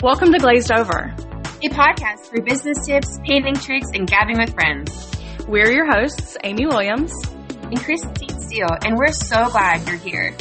Welcome to Glazed Over, a podcast for business tips, painting tricks, and gabbing with friends. We're your hosts, Amy Williams and Christine Steele, and we're so glad you're here.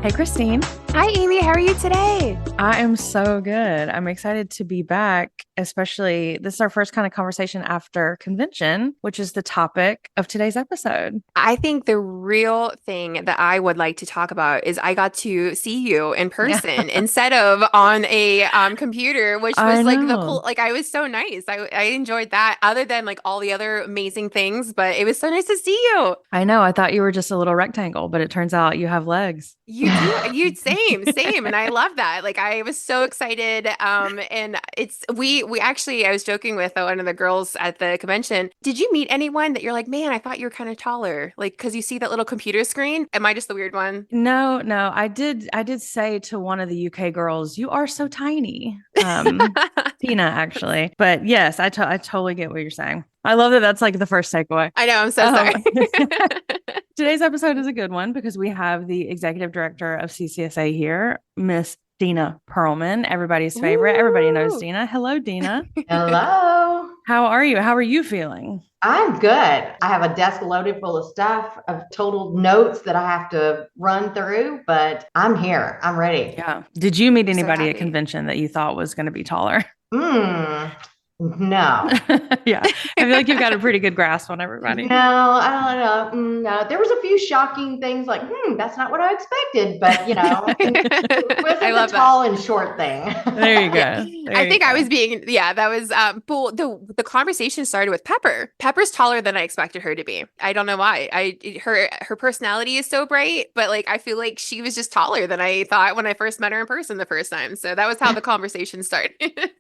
Hey, Christine. Hi, Amy. How are you today? I am so good. I'm excited to be back, especially this is our first kind of conversation after convention, which is the topic of today's episode. I think the real thing that I would like to talk about is I got to see you in person instead of on a computer, which was I was so nice. I enjoyed that other than like all the other amazing things, but it was so nice to see you. I know. I thought you were just a little rectangle, but it turns out you have legs. You do. Same. And I love that. Like, I was so excited. And we actually, I was joking with one of the girls at the convention. Did you meet anyone that you're like, man, I thought you were kind of taller? Like, cause you see that little computer screen. Am I just the weird one? No. I did say to one of the UK girls, you are so tiny. Dena, actually. But yes, I totally get what you're saying. I love that that's like the first takeaway. I know. I'm so sorry. Today's episode is a good one because we have the executive director of CCSA here, Miss Dena Pearlman, everybody's favorite. Ooh. Everybody knows Dena. Hello, Dena. Hello. How are you? How are you feeling? I'm good. I have a desk loaded full of stuff, of total notes that I have to run through, but I'm here. I'm ready. Yeah. Did you meet anybody at convention that you thought was going to be taller? No. Yeah. I feel like you've got a pretty good grasp on everybody. No, I don't know. No. There was a few shocking things like, that's not what I expected, but it wasn't the tall and short thing. There you go. I think I was that was, the conversation started with Pepper. Pepper's taller than I expected her to be. I don't know why. Her personality is so bright, but like, I feel like she was just taller than I thought when I first met her in person the first time. So that was how the conversation started.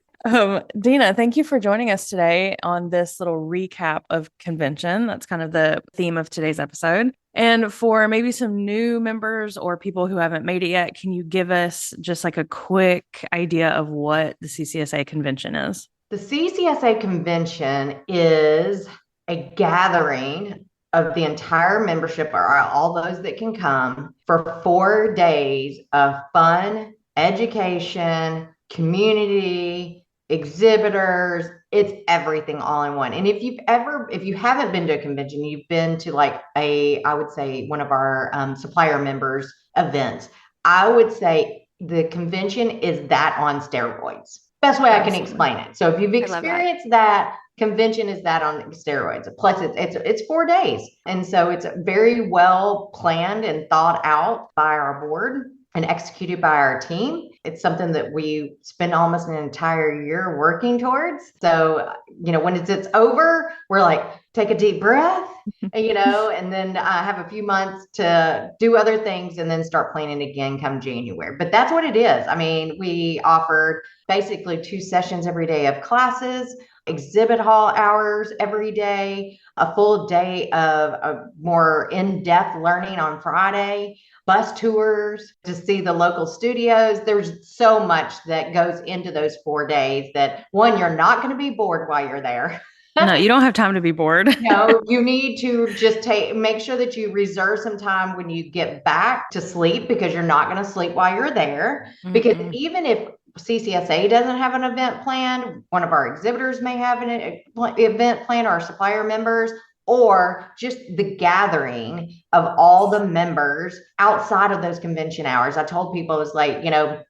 Dena, thank you for joining us today on this little recap of convention. That's kind of the theme of today's episode. And for maybe some new members or people who haven't made it yet, can you give us just like a quick idea of what the CCSA convention is? The CCSA convention is a gathering of the entire membership, or all those that can come, for 4 days of fun, education, community, exhibitors. It's everything all in one. And if you haven't been to a convention, you've been to like I would say one of our supplier members events, I would say the convention is that on steroids. Best way I can explain it. So if you've experienced that, convention is that on steroids. Plus it's 4 days. And so it's very well planned and thought out by our board and executed by our team. It's something that we spend almost an entire year working towards. So, when it's over, we're like, take a deep breath, and then have a few months to do other things and then start planning again come January. But that's what it is. I mean, we offered basically 2 sessions every day of classes, exhibit hall hours every day, a full day of more in-depth learning on Friday, bus tours to see the local studios. There's so much that goes into those 4 days that, one, you're not going to be bored while you're there. No, you don't have time to be bored. No, you need to just make sure that you reserve some time when you get back to sleep, because you're not going to sleep while you're there. Mm-hmm. Because even if CCSA doesn't have an event planned, one of our exhibitors may have an event planned, our supplier members, or just the gathering of all the members outside of those convention hours. I told people, it's like,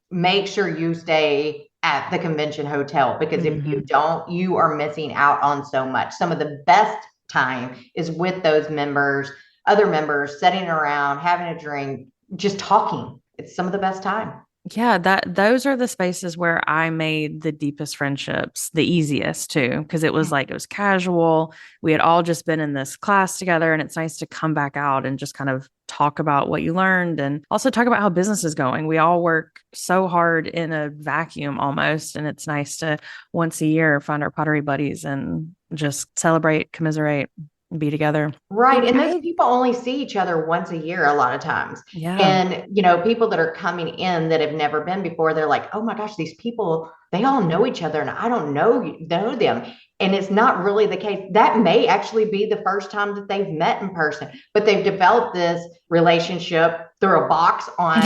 make sure you stay at the convention hotel, because if you don't, you are missing out on so much. Some of the best time is with those members, other members, sitting around, having a drink, just talking. It's some of the best time. Yeah, those are the spaces where I made the deepest friendships, the easiest too, because it was casual. We had all just been in this class together, and it's nice to come back out and just kind of talk about what you learned and also talk about how business is going. We all work so hard in a vacuum almost, and it's nice to once a year find our pottery buddies and just celebrate, commiserate, be together. Right. And those people only see each other once a year a lot of times. Yeah. And, people that are coming in that have never been before, they're like, oh my gosh, these people, they all know each other and I don't know them. And it's not really the case. That may actually be the first time that they've met in person, but they've developed this relationship through a box on,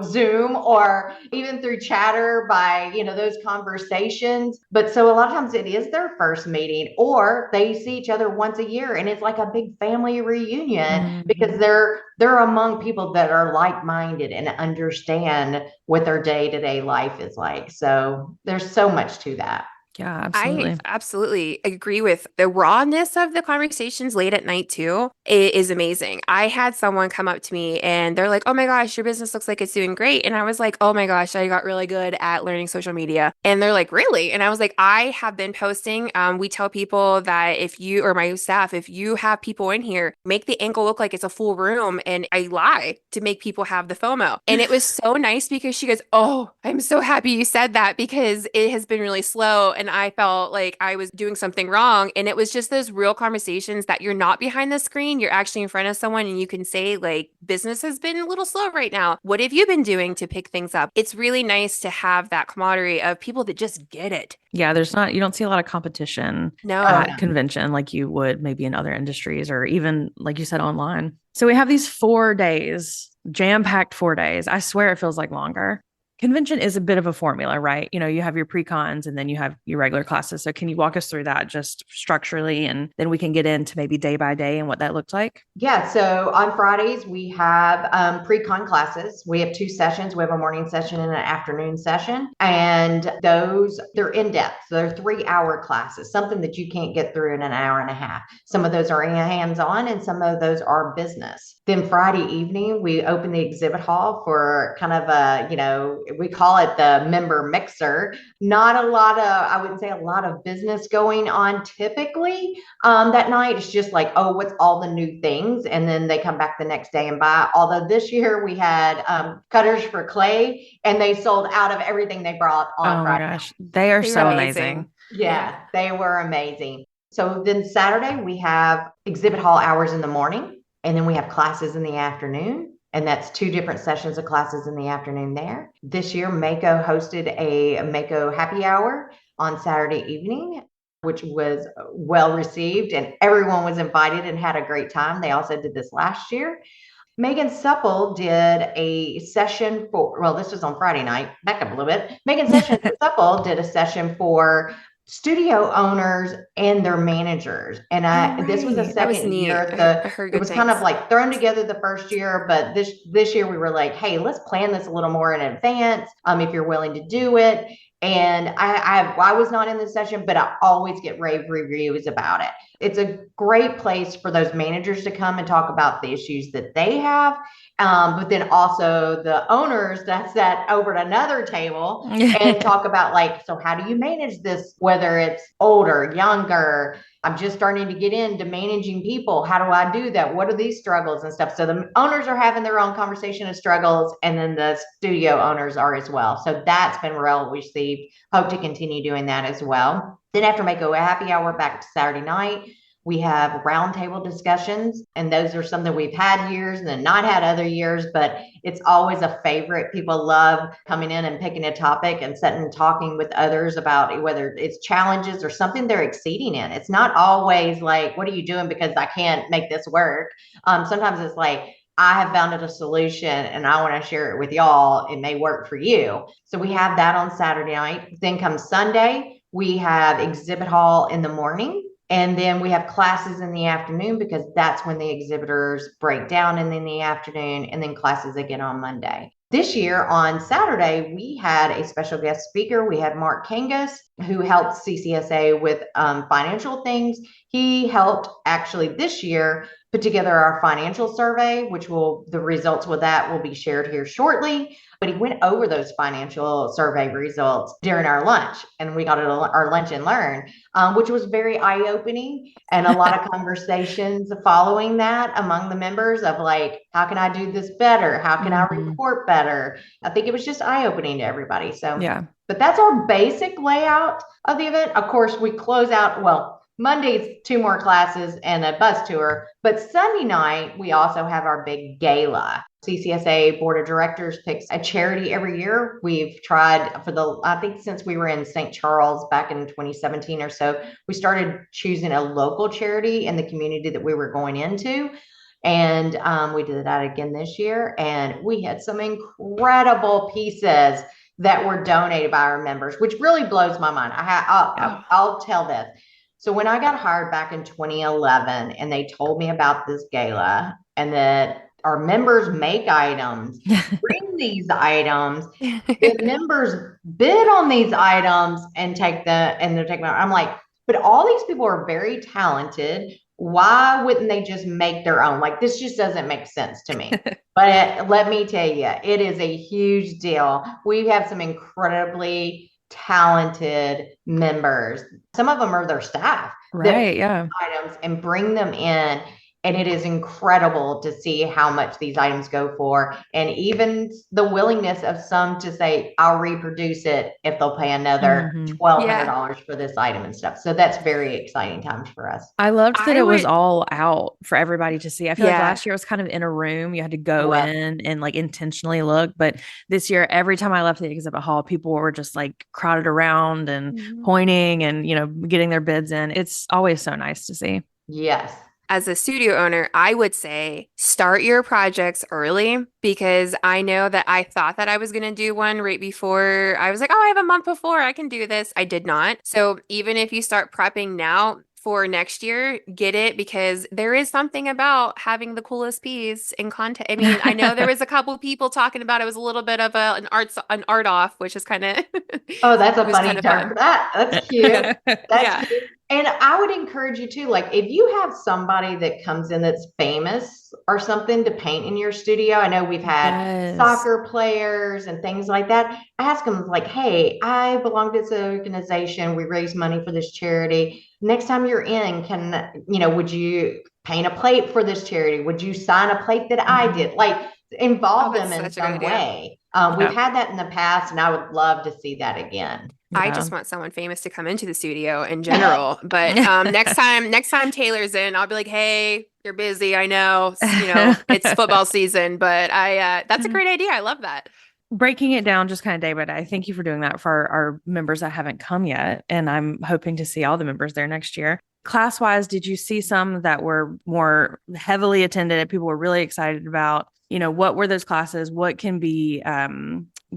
Zoom, or even through chatter by, those conversations. But so a lot of times it is their first meeting, or they see each other once a year and it's like a big family reunion because they're among people that are like-minded and understand what their day-to-day life is like. So there's so much to that. Yeah, absolutely. I absolutely agree with the rawness of the conversations late at night too. It is amazing. I had someone come up to me and they're like, "Oh my gosh, your business looks like it's doing great." And I was like, "Oh my gosh, I got really good at learning social media." And they're like, "Really?" And I was like, "I have been posting. We tell people that if you, or my staff, if you have people in here, make the angle look like it's a full room." And I lie to make people have the FOMO. And it was so nice because she goes, "Oh, I'm so happy you said that because it has been really slow. And I felt like I was doing something wrong." And it was just those real conversations that you're not behind the screen. You're actually in front of someone and you can say, like, business has been a little slow right now. What have you been doing to pick things up? It's really nice to have that camaraderie of people that just get it. Yeah, you don't see a lot of competition No. at convention like you would maybe in other industries or even, like you said, online. So we have these 4 days, jam-packed 4 days. I swear it feels like longer. Convention is a bit of a formula, right? You have your pre-cons and then you have your regular classes. So can you walk us through that just structurally, and then we can get into maybe day by day and what that looked like? Yeah. So on Fridays, we have pre-con classes. We have 2 sessions. We have a morning session and an afternoon session. And they're in-depth. So they're 3-hour classes, something that you can't get through in an hour and a half. Some of those are hands-on and some of those are business. Then Friday evening, we open the exhibit hall for kind of we call it the member mixer. Not a lot of, I wouldn't say a lot of business going on typically that night. It's just like, oh, what's all the new things? And then they come back the next day and buy. Although this year we had cutters for clay and they sold out of everything they brought on Friday. Oh my gosh, they are so amazing. Yeah, they were amazing. So then Saturday we have exhibit hall hours in the morning, and then we have classes in the afternoon. And that's 2 different sessions of classes in the afternoon there. This year, Mako hosted a Mako happy hour on Saturday evening, which was well received, and everyone was invited and had a great time. They also did this last year. Megan Supple did a session this was on Friday night, back up a little bit. Megan Supple did a session for studio owners and their managers. And this was the second year. It was kind of like thrown together the first year, but this year we were like, hey, let's plan this a little more in advance, if you're willing to do it. And I was not in the session, but I always get rave reviews about it. It's a great place for those managers to come and talk about the issues that they have. But then also the owners that sat over at another table and talk about, like, so how do you manage this, whether it's older, younger, I'm just starting to get into managing people. How do I do that? What are these struggles and stuff? So the owners are having their own conversation of struggles, and then the studio owners are as well. So that's been well received. Hope to continue doing that as well. Then after Mako happy hour, back to Saturday night, we have roundtable discussions, and those are some that we've had years and then not had other years, but it's always a favorite. People love coming in and picking a topic and sitting and talking with others about whether it's challenges or something they're exceeding in. It's not always like, what are you doing because I can't make this work? Sometimes it's like, I have found a solution and I want to share it with y'all. It may work for you. So we have that on Saturday night. Then comes Sunday, we have exhibit hall in the morning. And then we have classes in the afternoon because that's when the exhibitors break down, and then the afternoon, and then classes again on Monday. This year on Saturday, we had a special guest speaker. We had Mark Kangas, who helped CCSA with financial things. He helped actually this year put together our financial survey, which the results with that will be shared here shortly. But he went over those financial survey results during our lunch, and we got our lunch and learn, which was very eye-opening, and a lot of conversations following that among the members of like, how can I do this better? How can I report better? I think it was just eye-opening to everybody. So yeah. But that's our basic layout of the event. Of course, we close out, Monday's 2 more classes and a bus tour. But Sunday night, we also have our big gala. CCSA Board of Directors picks a charity every year. We've tried I think since we were in St. Charles back in 2017 or so, we started choosing a local charity in the community that we were going into. And we did that again this year. And we had some incredible pieces that were donated by our members, which really blows my mind. I'll tell this. So when I got hired back in 2011 and they told me about this gala and that our members make items, bring these items, the members bid on these items and they're taking them. I'm like, but all these people are very talented. Why wouldn't they just make their own? Like, this just doesn't make sense to me. But let me tell you, it is a huge deal. We have some incredibly talented members. Some of them are their staff. Right. Yeah. Items and bring them in. And it is incredible to see how much these items go for. And even the willingness of some to say, I'll reproduce it if they'll pay another $1,200 for this item and stuff. So that's very exciting times for us. I loved that it was all out for everybody to see. I feel like last year it was kind of in a room. You had to go in and like intentionally look. But this year, every time I left the exhibit hall, people were just like crowded around and pointing and, you know, getting their bids in. It's always so nice to see. Yes. As a studio owner, I would say start your projects early, because I know that I thought that I was going to do one right before. I was like, oh, I have a month before, I can do this. I did not. So even if you start prepping now for next year, get it, because there is something about having the coolest piece in content. I mean, I know there was a couple people talking about it was a little bit of an art off, which is kind of oh, that's a funny term for that. That's cute. That's cute. And I would encourage you too, like if you have somebody that comes in that's famous or something to paint in your studio. I know we've had soccer players and things like that. Ask them like, hey, I belong to this organization. We raise money for this charity. Next time you're in, would you paint a plate for this charity? Would you sign a plate that I did? Like involve them in some way. We've had that in the past, and I would love to see that again. I just want someone famous to come into the studio in general. But next time Taylor's in, I'll be like, hey, you're busy. I know, it's football season, but that's a great idea. I love that. Breaking it down just kind of day by day. Thank you for doing that for our members that haven't come yet. And I'm hoping to see all the members there next year. Class wise, did you see some that were more heavily attended, people were really excited about? What were those classes? What can be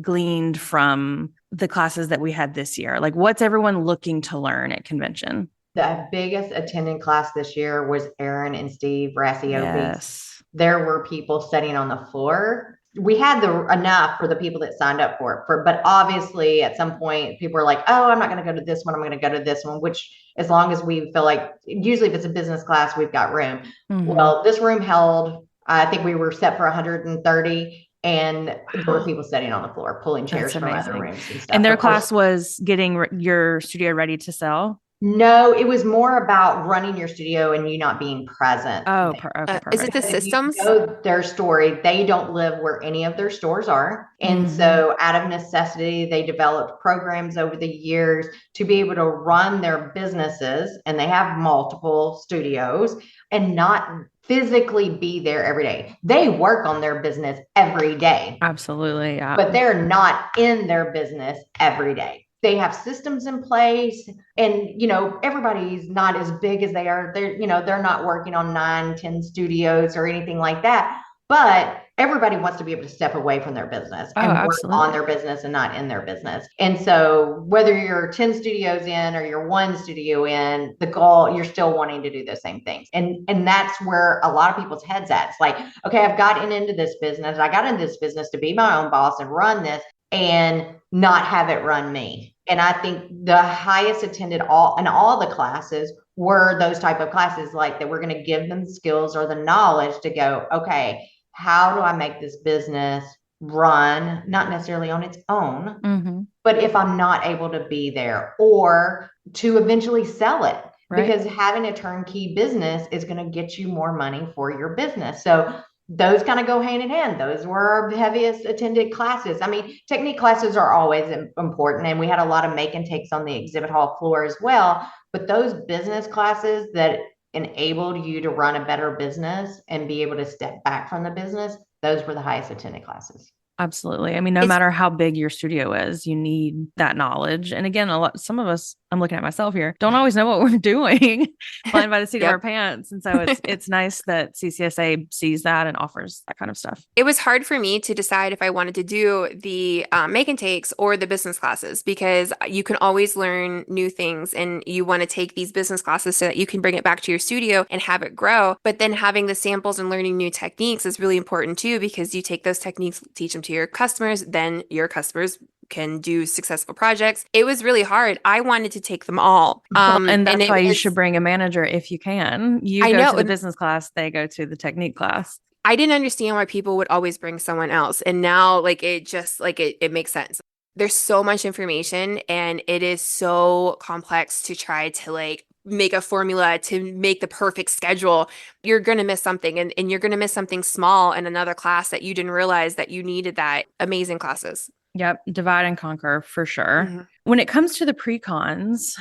gleaned from the classes that we had this year? Like, what's everyone looking to learn at convention? The biggest attending class this year was Aaron and Steve Rassiopi. Yes. There were people sitting on the floor. We had enough for the people that signed up for it. But obviously, at some point, people were like, oh, I'm not going to go to this one. I'm going to go to this one, which as long as we feel like, usually if it's a business class, we've got room. Well, this room held, I think we were set for 130. And there were people sitting on the floor, pulling chairs from other rooms and stuff. And their class was getting your studio ready to sell? No, it was more about running your studio and you not being present. Oh, okay. Is it the systems? Their story, they don't live where any of their stores are. And so out of necessity, they developed programs over the years to be able to run their businesses. And they have multiple studios and not physically be there every day. They work on their business every day. Absolutely. Yeah. But they're not in their business every day. They have systems in place, and everybody's not as big as they are. They're not working on 9-10 studios or anything like that. But everybody wants to be able to step away from their business and work on their business and not in their business. And so whether you're 10 studios in or you're 1 studio in, the goal, you're still wanting to do the same things. And that's where a lot of people's heads at. It's like, okay, I've gotten into this business. I got into this business to be my own boss and run this and not have it run me. And I think the highest attended all the classes were those type of classes, like that we're going to give them skills or the knowledge to go, okay, how do I make this business run, not necessarily on its own, but if I'm not able to be there, or to eventually sell it, because having a turnkey business is going to get you more money for your business. So those kind of go hand in hand. Those were our heaviest attended classes. I mean, technique classes are always important. And we had a lot of make and takes on the exhibit hall floor as well. But those business classes that enabled you to run a better business and be able to step back from the business, those were the highest attended classes. Absolutely. I mean, no matter how big your studio is, you need that knowledge. And again, some of us, I'm looking at myself here, don't always know what we're doing, flying by the seat of our pants. And so it's nice that CCSA sees that and offers that kind of stuff. It was hard for me to decide if I wanted to do the make and takes or the business classes, because you can always learn new things, and you want to take these business classes so that you can bring it back to your studio and have it grow. But then having the samples and learning new techniques is really important too, because you take those techniques, teach them to your customers, then your customers can do successful projects. It was really hard. I wanted to take them all. And that's why you should bring a manager if you can. You go to the business class, they go to the technique class. I didn't understand why people would always bring someone else. And now it makes sense. There's so much information, and it is so complex to try to make a formula to make the perfect schedule. You're going to miss something, and you're going to miss something small in another class that you didn't realize that you needed. That amazing classes. Yep. Divide and conquer for sure. Mm-hmm. When it comes to the pre-cons,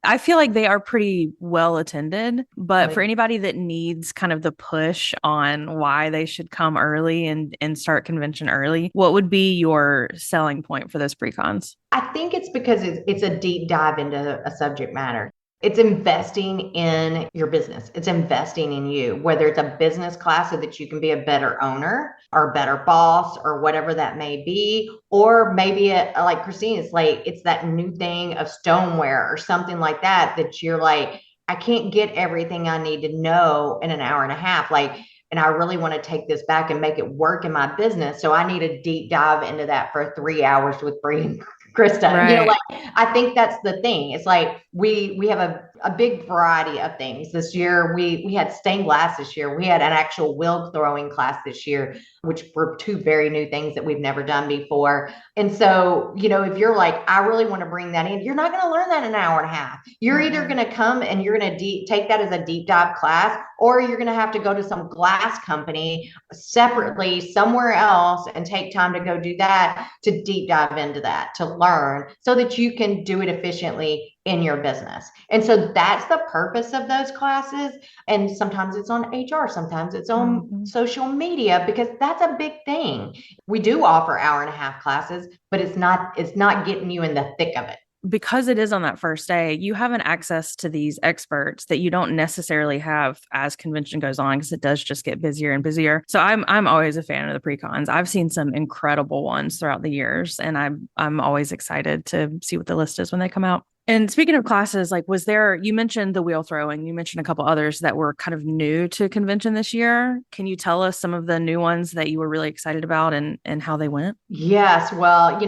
I feel like they are pretty well attended, but for anybody that needs kind of the push on why they should come early and start convention early, what would be your selling point for those pre-cons? I think it's because it's a deep dive into a subject matter. It's investing in your business. It's investing in you, whether it's a business class so that you can be a better owner or a better boss or whatever that may be. Or maybe like Christine, it's that new thing of stoneware or something like that you're like, I can't get everything I need to know in an hour and a half. And I really want to take this back and make it work in my business. So I need a deep dive into that for 3 hours with Bree and Krista. Right. I think that's the thing. It's like we have a big variety of things. This year, we had stained glass this year. We had an actual wheel throwing class this year, which were two very new things that we've never done before. And so, if you're like, I really want to bring that in, you're not going to learn that in an hour and a half. You're either going to come and you're going to take that as a deep dive class, or you're going to have to go to some glass company separately somewhere else and take time to go do that, to deep dive into that, to learn so that you can do it efficiently in your business. And so that's the purpose of those classes. And sometimes it's on HR, sometimes it's on social media, because that's a big thing. We do offer hour and a half classes, but it's not getting you in the thick of it. Because it is on that first day, you have an access to these experts that you don't necessarily have as convention goes on, because it does just get busier and busier. So I'm always a fan of the pre-cons. I've seen some incredible ones throughout the years, and I'm always excited to see what the list is when they come out. And speaking of classes, you mentioned the wheel throwing, you mentioned a couple others that were kind of new to convention this year. Can you tell us some of the new ones that you were really excited about and how they went? Yes. Well,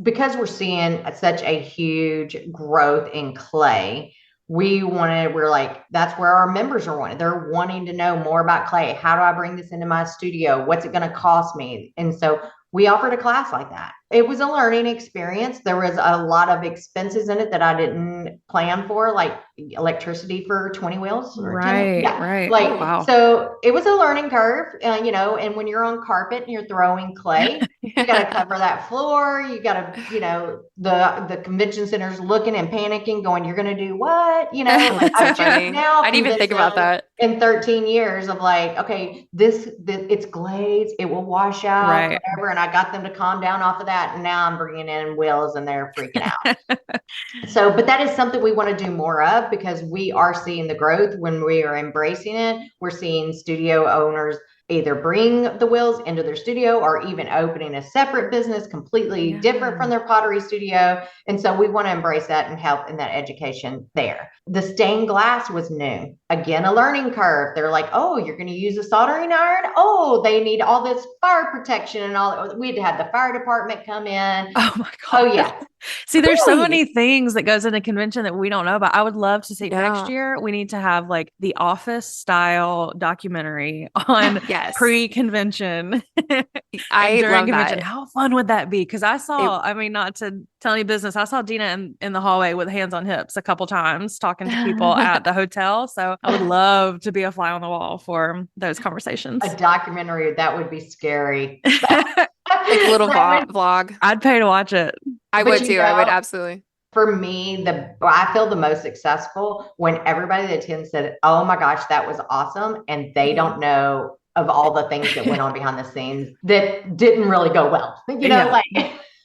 because we're seeing such a huge growth in clay, we're like, that's where our members are wanting. They're wanting to know more about clay. How do I bring this into my studio? What's it going to cost me? And so we offered a class like that. It was a learning experience. There was a lot of expenses in it that I didn't plan for, like electricity for 20 wheels. Right. Wow. So it was a learning curve, and when you're on carpet and you're throwing clay, you got to cover that floor. You got to, the convention center's looking and panicking, going, you're going to do what? That's funny. Now I didn't even think about that. In 13 years of okay, it's glazed, it will wash out, whatever. And I got them to calm down off of that. And now I'm bringing in wheels and they're freaking out. But that is something we want to do more of, because we are seeing the growth when we are embracing it. We're seeing studio owners either bring the wheels into their studio or even opening a separate business completely different from their pottery studio. And so we want to embrace that and help in that education there. The stained glass was new. Again, a learning curve. They're like, oh, you're going to use a soldering iron? Oh, they need all this fire protection and all. We had to have the fire department come in. Oh my God. Oh yeah. See, there's so many things that goes into convention that we don't know about. I would love to see next year. We need to have the Office style documentary on pre-convention. I love convention. that. How fun would that be? Because I saw, not to tell any business, I saw Dena in the hallway with hands on hips a couple times talking to people at the hotel. So I would love to be a fly on the wall for those conversations. A documentary, that would be scary. Like a little vlog. I'd pay to watch it. I would too. I would absolutely. For me, I feel the most successful when everybody that attends said, "Oh my gosh, that was awesome," and they don't know of all the things that went on behind the scenes that didn't really go well. Like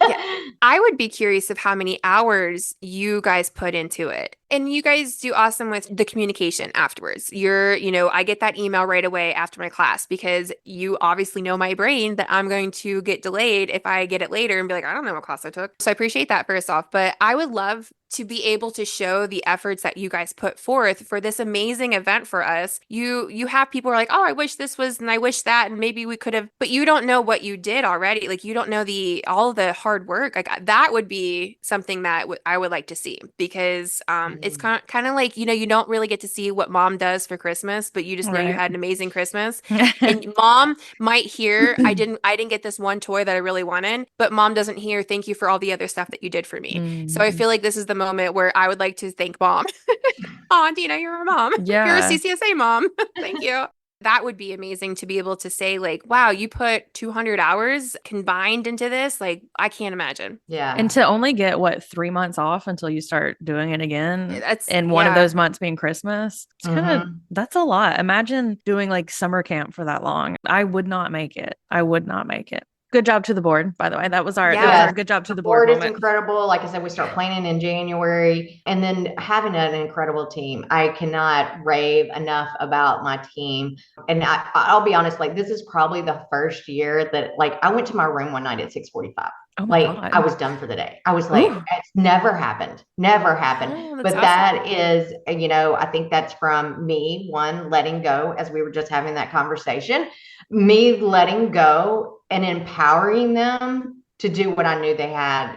Yeah. I would be curious of how many hours you guys put into it. And you guys do awesome with the communication afterwards. I get that email right away after my class because you obviously know my brain that I'm going to get delayed if I get it later and be like, I don't know what class I took. So I appreciate that first off. But I would love to be able to show the efforts that you guys put forth for this amazing event for us. You have people who are like, oh, I wish this was and I wish that and maybe we could have, but you don't know what you did already. Like you don't know all the hard work. Like that would be something that I would like to see because it's kind of like, you don't really get to see what mom does for Christmas, but you just know you had an amazing Christmas. And mom might hear, I didn't get this one toy that I really wanted, but mom doesn't hear, thank you for all the other stuff that you did for me. So I feel like this is the moment where I would like to thank mom. Oh, Dena, you're a mom. Yeah. You're a CCSA mom. Thank you. That would be amazing to be able to say like, wow, you put 200 hours combined into this. Like, I can't imagine. Yeah. And to only get 3 months off until you start doing it again. And one of those months being Christmas. It's that's a lot. Imagine doing like summer camp for that long. I would not make it. Good job to the board, by the way. That was our good job to the board is incredible. Like I said, we start planning in January and then having an incredible team. I cannot rave enough about my team. And I'll be honest, like this is probably the first year that like I went to my room one night at 6:45. Oh my God. I was done for the day. I was like, it's never happened. Oh, but awesome. That is, I think that's from me, one, letting go, as we were just having that conversation, me letting go and empowering them to do what I knew they had,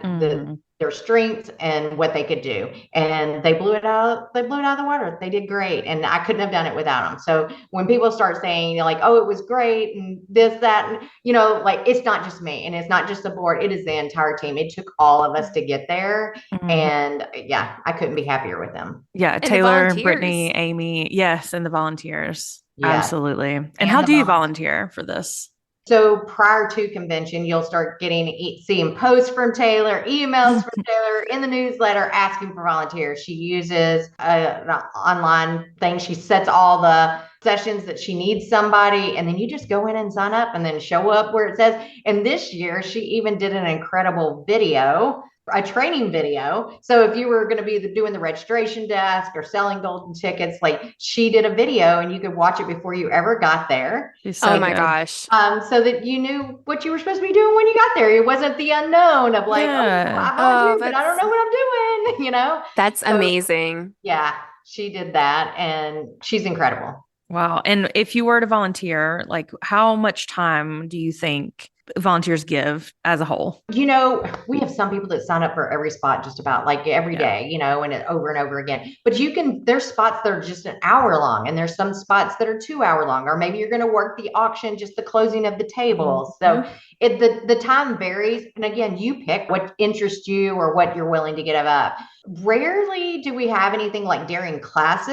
their strengths and what they could do. And they blew it out. They blew it out of the water. They did great. And I couldn't have done it without them. So when people start saying like, oh, it was great and this, that, and, like it's not just me and it's not just the board. It is the entire team. It took all of us to get there. And yeah, I couldn't be happier with them. Yeah. And Taylor, Brittany, Amy. Yes. And the volunteers. Yes. Absolutely. And how do you volunteer for this? So prior to convention, you'll start seeing posts from Taylor, emails from Taylor in the newsletter asking for volunteers. She uses an online thing. She sets all the sessions that she needs somebody, and then you just go in and sign up and then show up where it says. And this year, she even did an incredible video, a training video. So if you were going to be doing the registration desk or selling golden tickets, like she did a video and you could watch it before you ever got there. Oh my gosh. So that you knew what you were supposed to be doing when you got there. It wasn't the unknown of like, I volunteered, but I don't know what I'm doing, That's amazing. Yeah, she did that and she's incredible. Wow. And if you were to volunteer, like how much time do you think volunteers give as a whole? We have some people that sign up for every spot just about like every day, and it over and over again. But there's spots that are just an hour long and there's some spots that are 2 hour long, or maybe you're going to work the auction, just the closing of the tables. So the time varies. And again, you pick what interests you or what you're willing to give up. Rarely do we have anything like during class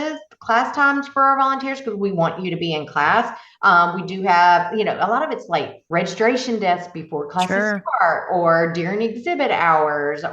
times for our volunteers because we want you to be in class. We do have, a lot of it's like registration desks before classes start or during exhibit hours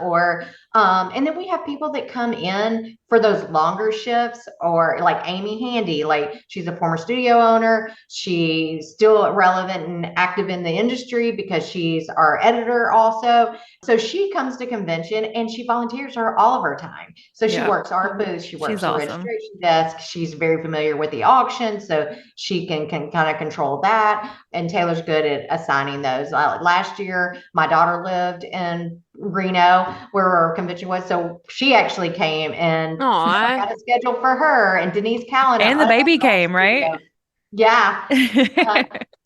and then we have people that come in for those longer shifts or like Amy Handy, like she's a former studio owner. She's still relevant and active in the industry because she's our editor also. So she comes to convention and she volunteers all of her time. So she works our booth. She works the registration desk. She's very familiar with the auction. So she can kind of control that. And Taylor's good at assigning those. Last year, my daughter lived in Reno where our convention was. So she actually came and got a schedule for her and Denise Callan. And the baby came, right? Yeah.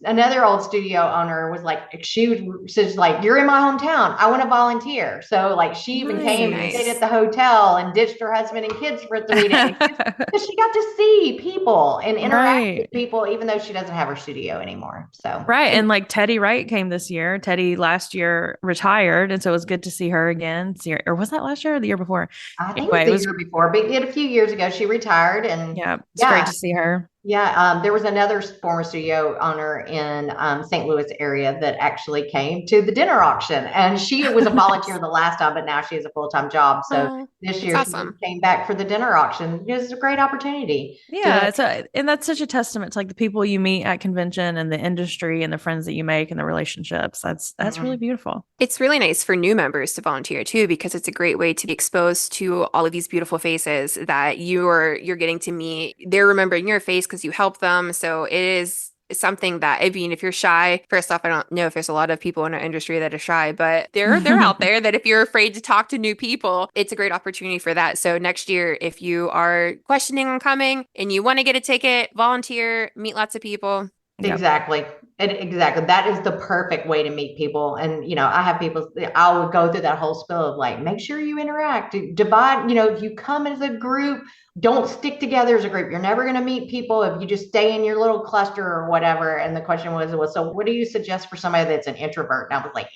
Another old studio owner was like, she's like, you're in my hometown. I want to volunteer. So like she even came and stayed at the hotel and ditched her husband and kids for 3 days. Because she got to see people and interact with people, even though she doesn't have her studio anymore. So And like Teddy Wright came this year. Teddy last year retired. And so it was good to see her again. Or was that last year or the year before? I think it was the year before, but a few years ago she retired. And it's great to see her. Yeah, there was another former studio owner in St. Louis area that actually came to the dinner auction, and she was a volunteer Nice. the last time, but now she has a full-time job. So Oh, this that's year she awesome. came back for the dinner auction. It was a great opportunity Yeah, to. and that's such a testament to like the people you meet at convention and the industry and the friends that you make and the relationships. That's really Mhm. beautiful. It's really nice for new members to volunteer too, because it's a great way to be exposed to all of these beautiful faces that you're getting to meet. They're remembering your face because you help them. So it is something that, I mean, if you're shy, first off, I don't know if there's a lot of people in our industry that are shy, but they're out there that if you're afraid to talk to new people, it's a great opportunity for that. So next year, if you are questioning on coming and you want to get a ticket, volunteer, meet lots of people. Yep. Exactly. Exactly. That is the perfect way to meet people. And, I have people, I would go through that whole spiel of like, make sure you interact, divide, if you come as a group, don't stick together as a group. You're never going to meet people if you just stay in your little cluster or whatever. And the question was, well, so what do you suggest for somebody that's an introvert? And I was like,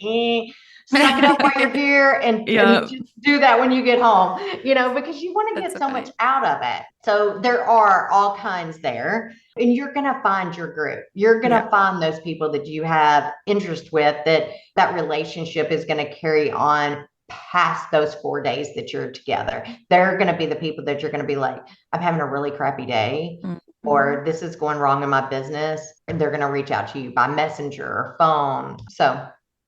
suck it up while you're here and Yeah. just do that when you get home, because you want to That's get so so much funny. out of it. So there are all kinds there. And you're going to find your group. You're going Yeah. to find those people that you have interest with, that relationship is going to carry on past those 4 days that you're together. They're going to be the people that you're going to be like, I'm having a really crappy day, Mhm. or this is going wrong in my business. And they're going to reach out to you by messenger or phone. So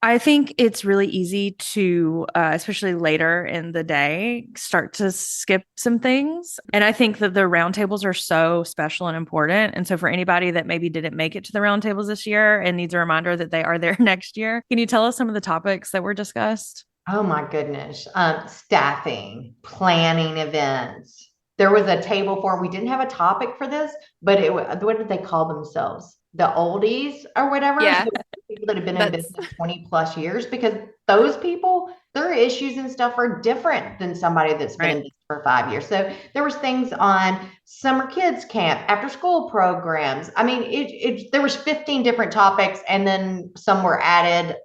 I think it's really easy to, especially later in the day, start to skip some things. And I think that the roundtables are so special and important. And so, for anybody that maybe didn't make it to the roundtables this year and needs a reminder that they are there next year, can you tell us some of the topics that were discussed? oh my goodness. Staffing, planning events. There was a table for, we didn't have a topic for this, but what did they call themselves? The oldies or whatever. Yeah, The people that have been in that's business 20 plus years, because those people, their issues and stuff are different than somebody that's been in Right. business for 5 years. So there was things on summer kids camp, after school programs. I mean, there was 15 different topics, and then some were added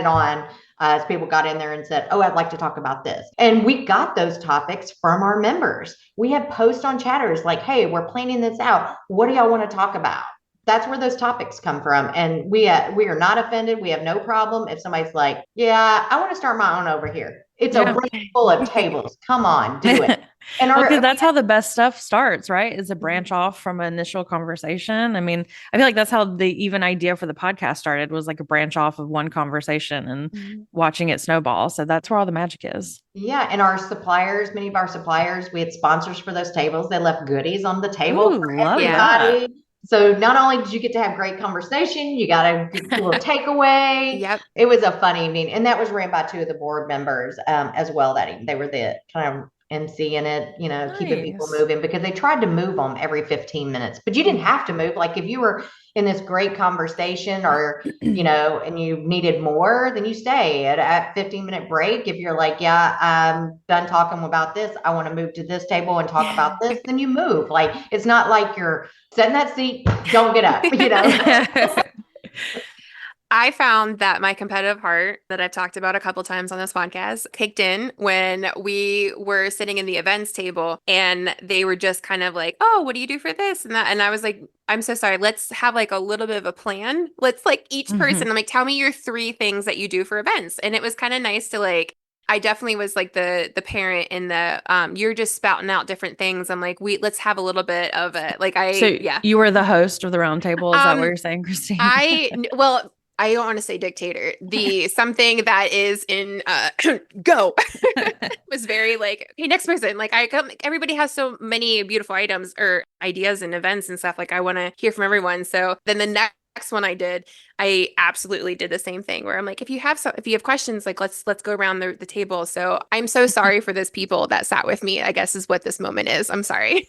on as people got in there and said, oh, I'd like to talk about this. And we got those topics from our members. We had posts on chatters like, hey, we're planning this out. What do y'all want to talk about? That's where those topics come from. And we are not offended. We have no problem if somebody's like, yeah, I want to start my own over here. It's a Yeah. room full of tables. Come on, do it. And Well, because our that's how the best stuff starts, right? Is a branch we off from an initial conversation. I mean, I feel like that's how the even idea for the podcast started was like a branch off of one conversation and Mhm. watching it snowball. So that's where all the magic is. yeah, and our suppliers, many of our suppliers, we had sponsors for those tables. They left goodies on the table Ooh, for love Yeah. that. everybody. So not only did you get to have great conversation, you got a good little takeaway. Yep. It was a fun evening, and that was ran by two of the board members as well that evening. They were the kind of MC in it, keeping people Nice. moving, because they tried to move them every 15 minutes, but you didn't have to move. Like if you were in this great conversation, or and you needed more, then you stay at a 15-minute break. If you're like, yeah, I'm done talking about this, I want to move to this table and talk about this, then you move. Like, it's not like you're sit in that seat, don't get up. I found that my competitive heart that I've talked about a couple times on this podcast kicked in when we were sitting in the events table and they were just kind of like, "Oh, what do you do for this and that?" And I was like, "I'm so sorry. Let's have like a little bit of a plan. Let's like each Mhm. person, I'm like, tell me your three things that you do for events." And it was kind of nice to like I definitely was like the parent in the you're just spouting out different things. I'm like, let's have a little bit of it. Like So yeah. you were the host of the roundtable. Is that what Um you're saying, Christine? well, I don't want to say dictator. The something that is in go was very like, okay, next person. Like everybody has so many beautiful items or ideas and events and stuff. Like I want to hear from everyone. So then the next one I did, I absolutely did the same thing where I'm like, if you have questions, like let's go around the table. So I'm so sorry for those people that sat with me, I guess is what this moment is. I'm sorry.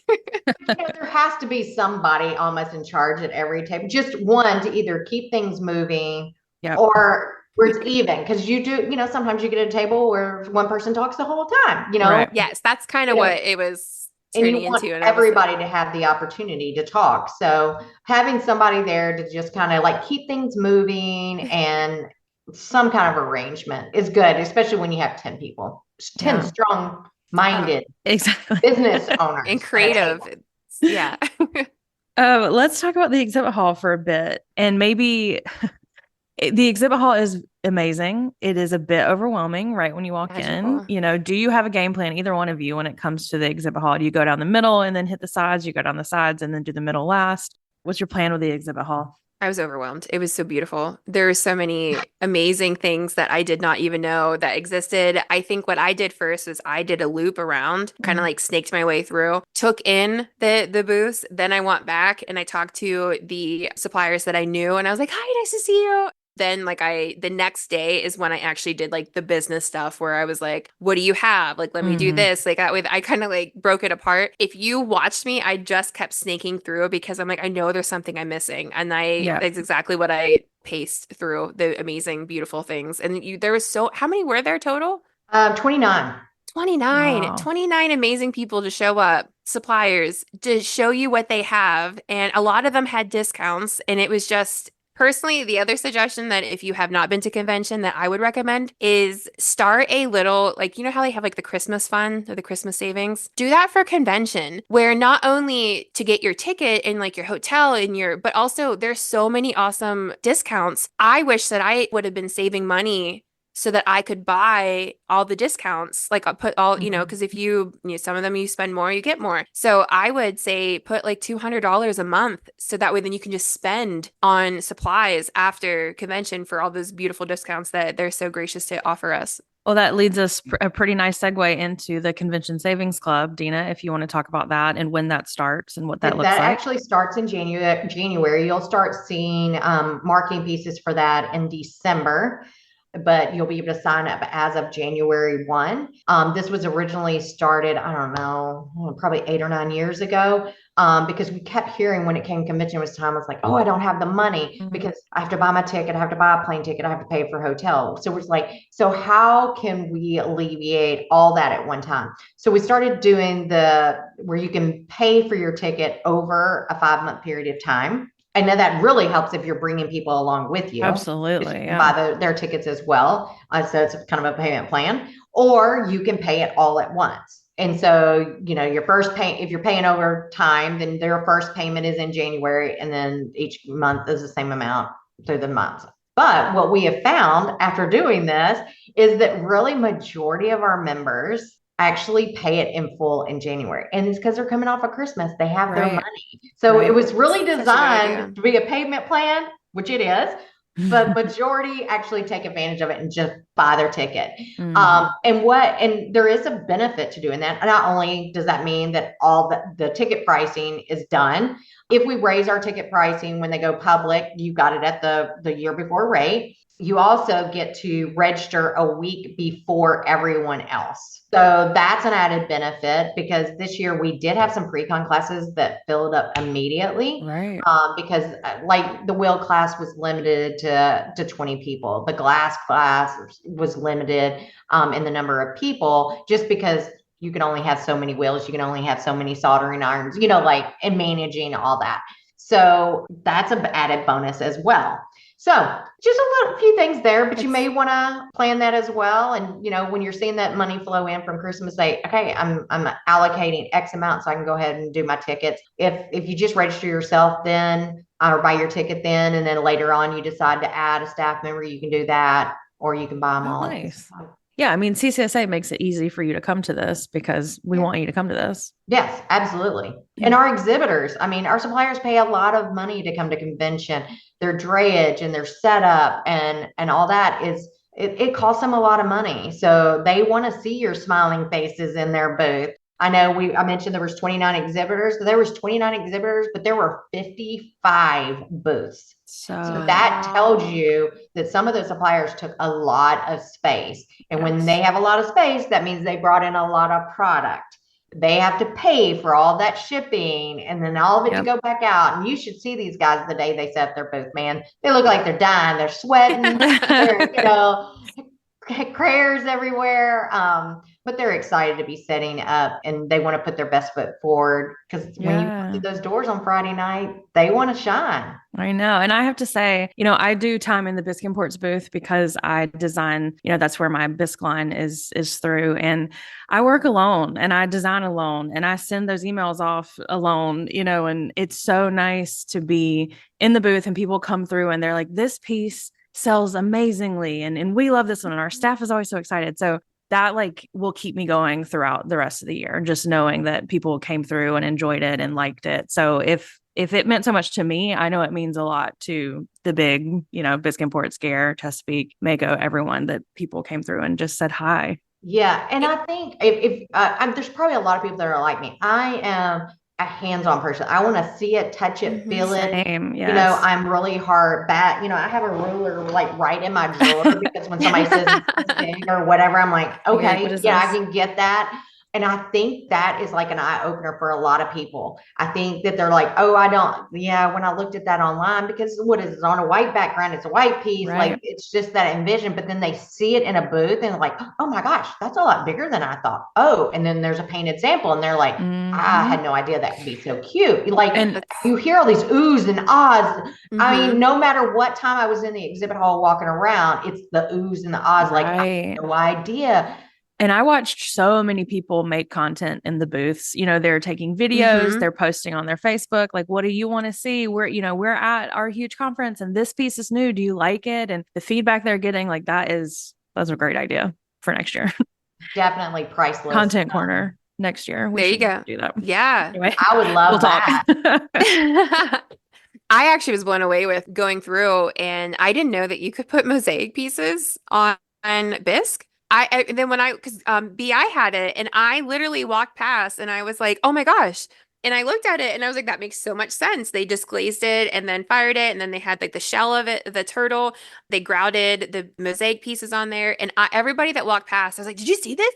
There has to be somebody almost in charge at every table, just one to either keep things moving Yep. or where it's even. Because you do, sometimes you get a table where one person talks the whole time, Right. Yes, that's kind of you know, what it was and you turning want into. And I was like, everybody to have the opportunity to talk. So having somebody there to just kind of like keep things moving and some kind of arrangement is good, especially when you have 10 people, 10 Yeah. strong oh, minded Exactly. business and owners at a creative. table. Yeah. Let's talk about the exhibit hall for a bit. And maybe the exhibit hall is amazing. It is a bit overwhelming right when you walk in. Magical. You know, do you have a game plan, either one of you, when it comes to the exhibit hall? Do you go down the middle and then hit the sides? You go down the sides and then do the middle last? What's your plan with the exhibit hall? I was overwhelmed. It was so beautiful. There were so many amazing things that I did not even know that existed. I think what I did first was I did a loop around, kind of like snaked my way through, took in the booths. Then I went back and I talked to the suppliers that I knew, and I was like, "Hi, nice to see you." Then the next day is when I actually did like the business stuff where I was like, what do you have? Like, let me do Mhm. this. Like that way I kind of like broke it apart. If you watched me, I just kept snaking through because I'm like, I know there's something I'm missing. And Yeah. that's exactly what I paced through the amazing, beautiful things. And there was how many were there total? 29. 29, Wow. 29 amazing people to show up, suppliers to show you what they have. And a lot of them had discounts. And it was just personally the other suggestion that if you have not been to convention that I would recommend is start a little, like, you know how they have like the Christmas fund or the Christmas savings? Do that for convention where not only to get your ticket and like your hotel and but also there's so many awesome discounts. I wish that I would have been saving money so that I could buy all the discounts. Like I'll put all, Mhm. because if some of them you spend more, you get more. So I would say put like $200 a month. So that way then you can just spend on supplies after convention for all those beautiful discounts that they're so gracious to offer us. Well, that leads us a pretty nice segue into the Convention Savings Club, Dina, if you want to talk about that and when that starts and what that looks That like. actually starts in January. You'll start seeing marketing pieces for that in December, but you'll be able to sign up as of January 1. This was originally started, I don't know, probably 8 or 9 years ago, because we kept hearing when it came convention was time, it's like, oh, I don't have the money Mhm. because I have to buy my ticket, I have to buy a plane ticket, I have to pay for hotel. So it's like, so how can we alleviate all that at one time? So we started doing where you can pay for your ticket over a 5 month period of time. I know that really helps if you're bringing people along with you, because you Absolutely. can Yeah. buy their tickets as well. So it's kind of a payment plan, or you can pay it all at once. And so, your first pay, if you're paying over time, then their first payment is in January, and then each month is the same amount through the months. But what we have found after doing this is that really majority of our members actually pay it in full in January. And it's because they're coming off of Christmas. They have their Right. money. So it Right. was really Such a good idea. designed to be a payment plan, which it is, but majority actually take advantage of it and just buy their ticket. Mhm. And there is a benefit to doing that. Not only does that mean that all the ticket pricing is done, if we raise our ticket pricing when they go public, you got it at the year before rate. You also get to register a week before everyone else. So that's an added benefit, because this year we did have some pre-con classes that filled up immediately, Right. because like the wheel class was limited to 20 people. The glass class was limited in the number of people, just because you can only have so many wheels, you can only have so many soldering irons, and managing all that. So that's an added bonus as well. So just few things there, but you may want to plan that as well. And when you're seeing that money flow in from Christmas, say, okay, I'm allocating X amount so I can go ahead and do my tickets. If you just register yourself then, or buy your ticket then, and then later on you decide to add a staff member, you can do that, or you can buy them Oh, all at the nice. same time. Yeah, I mean, CCSA makes it easy for you to come to this because we Yeah. want you to come to this. Yes, absolutely. And our exhibitors, I mean, our suppliers pay a lot of money to come to convention. Their drayage and their setup and all that it costs them a lot of money. So they want to see your smiling faces in their booth. I know I mentioned there was 29 exhibitors. So there was 29 exhibitors, but there were 55 booths. So that tells you that some of the suppliers took a lot of space. And when they have a lot of space, that means they brought in a lot of product. They have to pay for all that shipping and then all of it to go back out. And you should see these guys the day they set up their booth, man. They look like they're dying. They're sweating. They're, crayers everywhere. But they're excited to be setting up and they want to put their best foot forward because when you come through those doors on Friday night, they want to shine. I know. And I have to say, I do time in the Bisque Imports booth because I design, that's where my Bisque line is through. And I work alone and I design alone and I send those emails off alone, and it's so nice to be in the booth and people come through and they're like, this piece sells amazingly. And we love this one. And our staff is always so excited. So that will keep me going throughout the rest of the year, just knowing that people came through and enjoyed it and liked it. So if it meant so much to me, I know it means a lot to the big, Bisque Import, Scare, Chesapeake, Mako, everyone that people came through and just said hi. Yeah. And I think if there's probably a lot of people that are like me. I am a hands-on person. I want to see it, touch it, feel it. Same, yes. I'm really hard bat. I have a ruler right in my drawer because when somebody says it's big or whatever, I'm like, okay, yeah, I can get that. And I think that is like an eye opener for a lot of people. I think that they're like, oh, when I looked at that online, because what is it on a white background? It's a white piece. Right. Like it's just that envision, but then they see it in a booth and like, oh my gosh, that's a lot bigger than I thought. Oh, and then there's a painted sample and they're like, I had no idea that could be so cute. And you hear all these oohs and ahs. I mean, no matter what time I was in the exhibit hall walking around, it's the oohs and the ahs. Like I had no idea. And I watched so many people make content in the booths. They're taking videos, they're posting on their Facebook. Like, what do you want to see? We're at our huge conference and this piece is new. Do you like it? And the feedback they're getting, like that's a great idea for next year. Definitely priceless. Content corner next year. There you go. Do that. Yeah. Anyway, I would love that. I actually was blown away with going through and I didn't know that you could put mosaic pieces on Bisque. Because BI had it and I literally walked past and I was like, oh my gosh. And I looked at it and I was like, that makes so much sense. They just glazed it and then fired it. And then they had like the shell of it, the turtle. They grouted the mosaic pieces on there. And everybody that walked past, I was like, did you see this?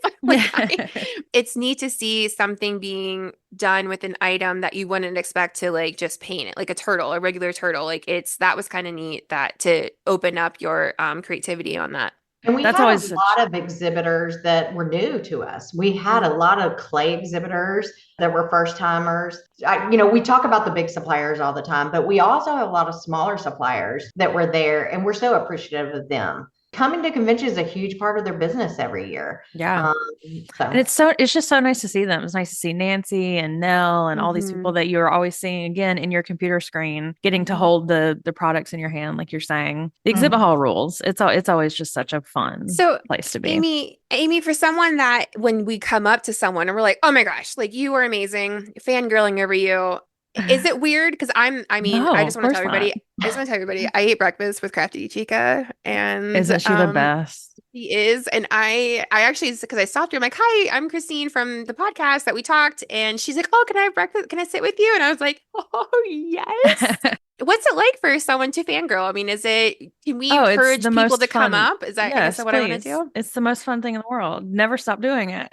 It's neat to see something being done with an item that you wouldn't expect to like just paint it, like a turtle, a regular turtle. That was kind of neat to open up your creativity on that. And we had a lot of exhibitors that were new to us. We had a lot of clay exhibitors that were first timers. We talk about the big suppliers all the time, but we also have a lot of smaller suppliers that were there and we're so appreciative of them. Coming to convention is a huge part of their business every year. Yeah. And it's just so nice to see them. It's nice to see Nancy and Nell and all these people that you're always seeing again in your computer screen, getting to hold the products in your hand, like you're saying. The exhibit hall rules. It's always just such a fun place to be. Amy, for someone that when we come up to someone and we're like, oh my gosh, like you are amazing, fangirling over you. Is it weird? Because I just want to tell everybody, I ate breakfast with Crafty Chica, and isn't she the best? She is, and I actually, because I stopped her, I'm like, hi, I'm Christine from the podcast that we talked, and she's like, oh, can I have breakfast? Can I sit with you? And I was like, oh yes. What's it like for someone to fangirl? I mean, can we encourage people to come up? Is that what I want to do? It's the most fun thing in the world. Never stop doing it.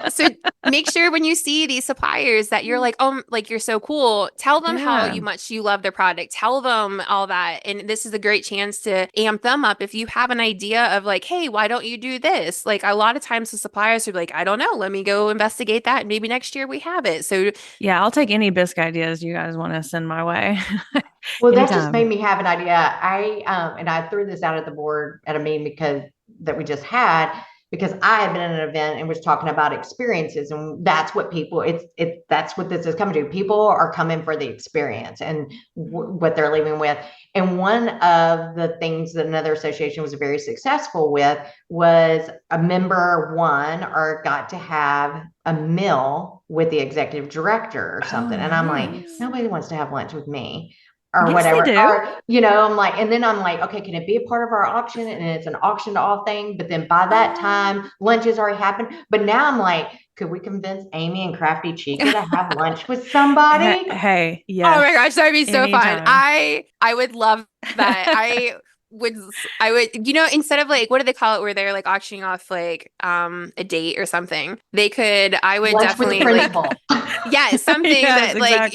So make sure when you see these suppliers that you're like, oh, like you're so cool. Tell them how much you love their product. Tell them all that. And this is a great chance to amp them up. If you have an idea of like, hey, why don't you do this? Like a lot of times the suppliers are like, I don't know. Let me go investigate that. And maybe next year we have it. So yeah, I'll take any Bisque ideas you guys want to send my way. Well, that just made me have an idea. I threw this out at the board at a meeting that we just had, because I had been in an event and was talking about experiences, and that's what that's what this is coming to. People are coming for the experience and what they're leaving with. And one of the things that another association was very successful with was a member got to have a meal with the executive director or something. And I'm like, nobody wants to have lunch with me. Or whatever. I'm like, and then I'm like, okay, can it be a part of our auction? And it's an auction to all thing. But then by that time, lunch has already happened. But now I'm like, could we convince Amy and Crafty Chica to have lunch with somebody? Hey, yes. Oh my gosh, that'd be so fun. I would love that. I would, instead of like, what do they call it? Where they're like auctioning off like a date or something. I would lunch definitely like, yeah, something that like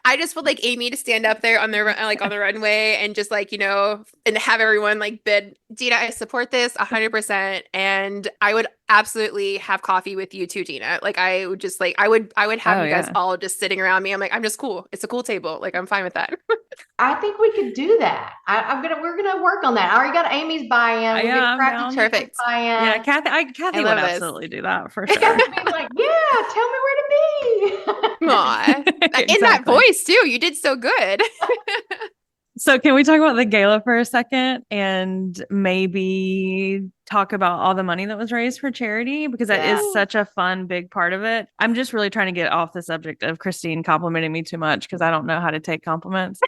I just would like Amy to stand up there on the runway and just like, and have everyone like bid Dina, I support this 100%, and I would absolutely have coffee with you too, Dina. Like I would just like I would have Oh you guys yeah. all just sitting around me. I'm like, I'm just cool. It's a cool table. Like I'm fine with that. I think we could do that. We're gonna work on that. I already got Amy's buy-in. We'll Yeah, get I'm Crafty down. Chicken's Perfect. Yeah, buy-in. I Kathy would love this. absolutely do that for Kathy sure. would be like, yeah, tell me where to be. Aw. In that Exactly. voice too. You did so good. So can we talk about the gala for a second and maybe talk about all the money that was raised for charity? Because that is Yeah. Ooh. such a fun, big part of it. I'm just really trying to get off the subject of Christine complimenting me too much because I don't know how to take compliments.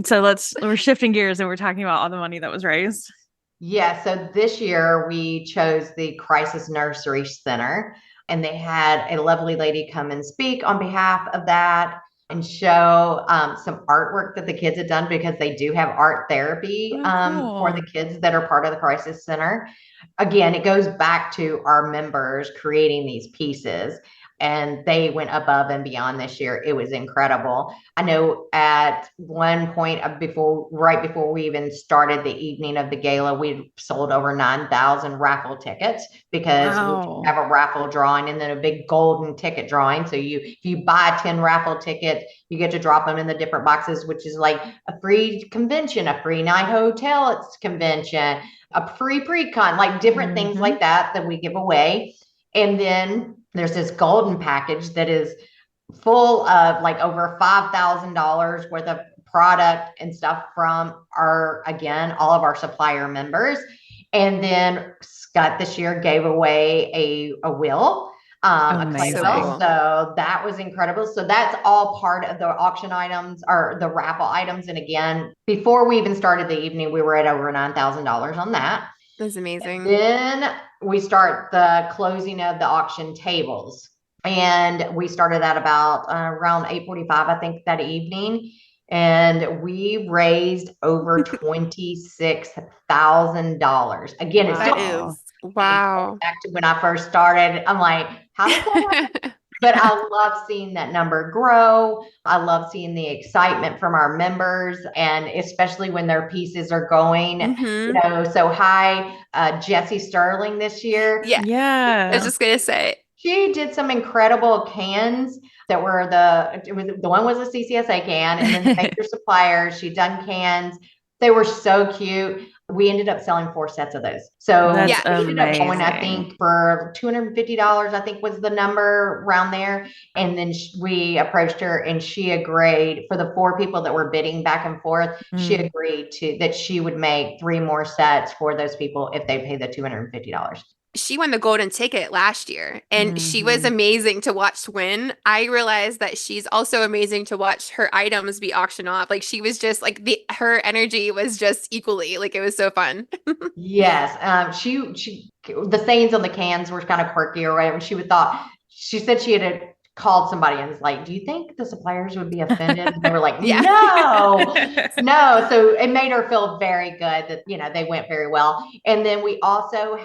So we're shifting gears and we're talking about all the money that was raised. Yeah, so this year we chose the Crisis Nursery Center, and they had a lovely lady come and speak on behalf of that and show some artwork that the kids had done because they do have art therapy for the Cool. kids that are part of the Crisis Center. Again, it goes back to our members creating these pieces. And they went above and beyond this year. It was incredible. I know at one point right before we even started the evening of the gala, we sold over 9,000 raffle tickets because we have a raffle drawing and then a big golden ticket drawing. So if you buy 10 raffle tickets, you get to drop them in the different boxes, which is like a free convention, a free night hotel at convention, a free pre-con, like different things like that we give away. And then there's this golden package that is full of like over $5,000 worth of product and stuff from all of our supplier members. And then Scott this year gave away a wheel, a clay Amazing. wheel. So that was incredible. So that's all part of the auction items or the raffle items. And again, before we even started the evening, we were at over $9,000 on that. That's amazing. And then we start the closing of the auction tables. And we started at about around 8:45, I think, that evening. And we raised over $26,000. Again, it's That still is wow. back to when I first started. I'm like, how does that happen? But I love seeing that number grow. I love seeing the excitement from our members, and especially when their pieces are going. So hi, Jessie Sterling this year. Yeah. Yeah. I was just gonna say. She did some incredible cans that were the one was a CCSA can, and then the major suppliers, she'd done cans. They were so cute. We ended up selling 4 sets of those. So that's we ended up going, I amazing. think, for $250, I think was the number around there. And then we approached her and she agreed for the 4 people that were bidding back and forth. She agreed that she would make 3 more sets for those people if they pay the $250. She won the golden ticket last year, and she was amazing to watch win. I realized that she's also amazing to watch her items be auctioned off. Like she was just like her energy was just equally like it was so fun. Yes, she the sayings on the cans were kind of quirky or whatever. She said she had called somebody and was like, "Do you think the suppliers would be offended?" And they were like, Yeah. no. So it made her feel very good that they went very well. And then we also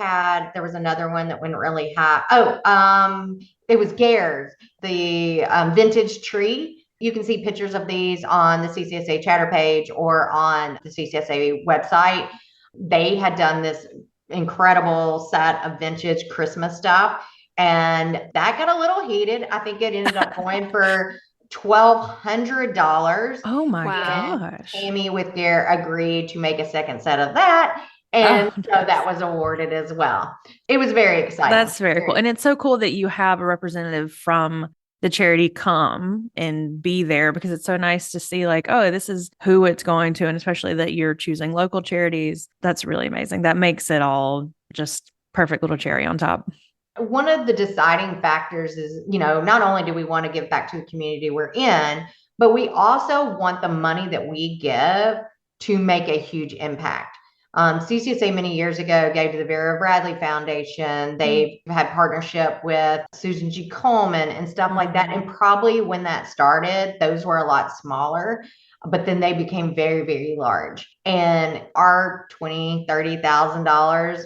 there was another one that went really high. It was Gare's, the vintage tree. You can see pictures of these on the CCSA chatter page or on the CCSA website. They had done this incredible set of vintage Christmas stuff. And that got a little heated. I think it ended up going for $1,200. Oh my Wow. gosh. Tammy with Gare agreed to make a second set of that. And so that was awarded as well. It was very exciting. That's very cool. And it's so cool that you have a representative from the charity come and be there, because it's so nice to see like, oh, this is who it's going to. And especially that you're choosing local charities. That's really amazing. That makes it all just perfect little cherry on top. One of the deciding factors is, not only do we want to give back to the community we're in, but we also want the money that we give to make a huge impact. CCSA many years ago gave to the Vera Bradley Foundation. They've had partnership with Susan G. Coleman and stuff like that. And probably when that started, those were a lot smaller, but then they became very, very large. And our $20,000, $30,000,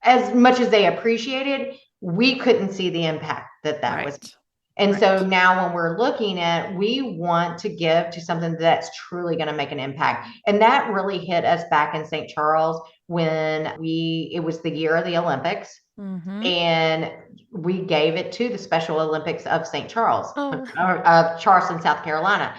as much as they appreciated, we couldn't see the impact that was. And so now when we're looking at, we want to give to something that's truly going to make an impact. And that really hit us back in St. Charles when it was the year of the Olympics. Mm-hmm. And we gave it to the Special Olympics of St. Charles, Oh. of Charleston, South Carolina.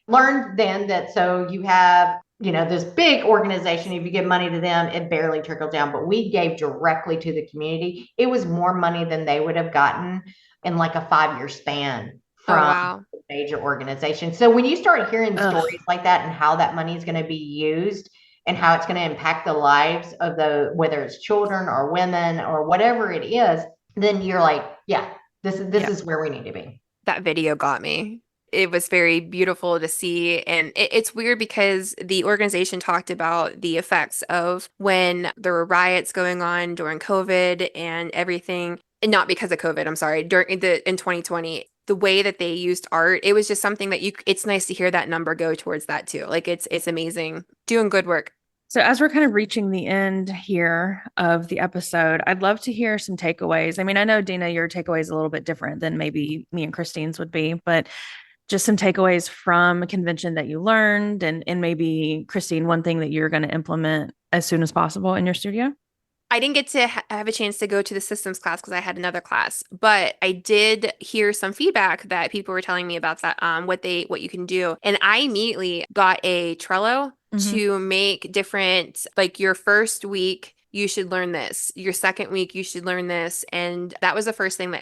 Learned then that so you have, this big organization, if you give money to them, it barely trickles down, but we gave directly to the community. It was more money than they would have gotten in like a 5-year span Oh, from wow. major organizations. So when you start hearing stories like that and how that money is going to be used and how it's going to impact the lives of whether it's children or women or whatever it is, then you're like, yeah, this is where we need to be. That video got me. It was very beautiful to see. And it's weird because the organization talked about the effects of when there were riots going on during COVID and everything. And not because of COVID, I'm sorry, in 2020. The way that they used art, it was just something that it's nice to hear that number go towards that too. Like it's amazing. Doing good work. So, as we're kind of reaching the end here of the episode, I'd love to hear some takeaways. I mean, I know, Dena, your takeaway is a little bit different than maybe me and Christine's would be, but just some takeaways from a convention that you learned, and maybe, Christine, one thing that you're going to implement as soon as possible in your studio. I didn't get to have a chance to go to the systems class because I had another class, but I did hear some feedback that people were telling me about that, what you can do. And I immediately got a Trello to make different, like your first week, you should learn this. Your second week, you should learn this. And that was the first thing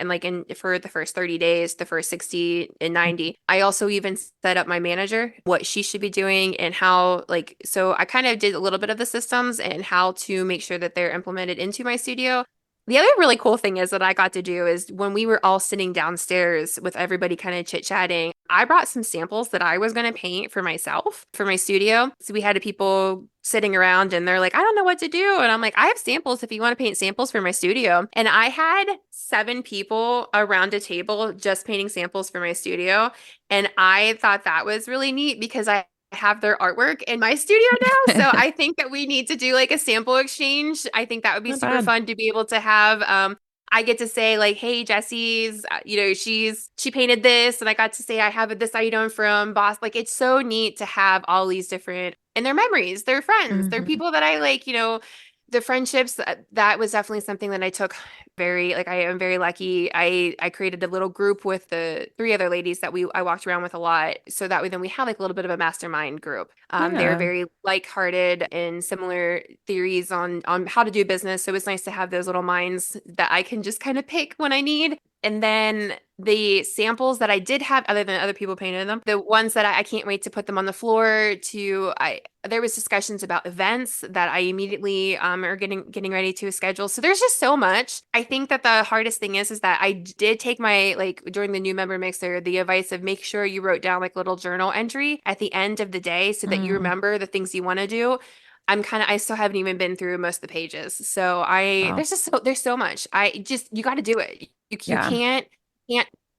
for the first 30 days, the first 60 and 90, I also even set up my manager, what she should be doing and how, so I kind of did a little bit of the systems and how to make sure that they're implemented into my studio. The other really cool thing is that I got to do is when we were all sitting downstairs with everybody kind of chit-chatting, I brought some samples that I was going to paint for myself for my studio. So we had people sitting around and they're like, I don't know what to do. And I'm like, I have samples if you want to paint samples for my studio. And I had 7 people around a table just painting samples for my studio. And I thought that was really neat because I have their artwork in my studio now. So I think that we need to do like a sample exchange. I think that would be super fun to be able to have. I get to say like, hey, Jessie's, she painted this. And I got to say, I have this item from Boss. Like, it's so neat to have all these different, and their memories, their friends, they're people that I like, the friendships. That was definitely something that I took I am very lucky. I created a little group with the 3 other ladies that I walked around with a lot. So that way then we had like a little bit of a mastermind group. They're very like-hearted and similar theories on how to do business. So it's nice to have those little minds that I can just kind of pick when I need. And then the samples that I did have, other than other people painted them, the ones that I can't wait to put them on the floor there was discussions about events that I immediately are getting ready to schedule. So there's just so much. I think that the hardest thing is that I did take during the new member mixer, the advice of make sure you wrote down like little journal entry at the end of the day so that you remember the things you want to do. I still haven't even been through most of the pages. So there's so much. You got to do it. You can't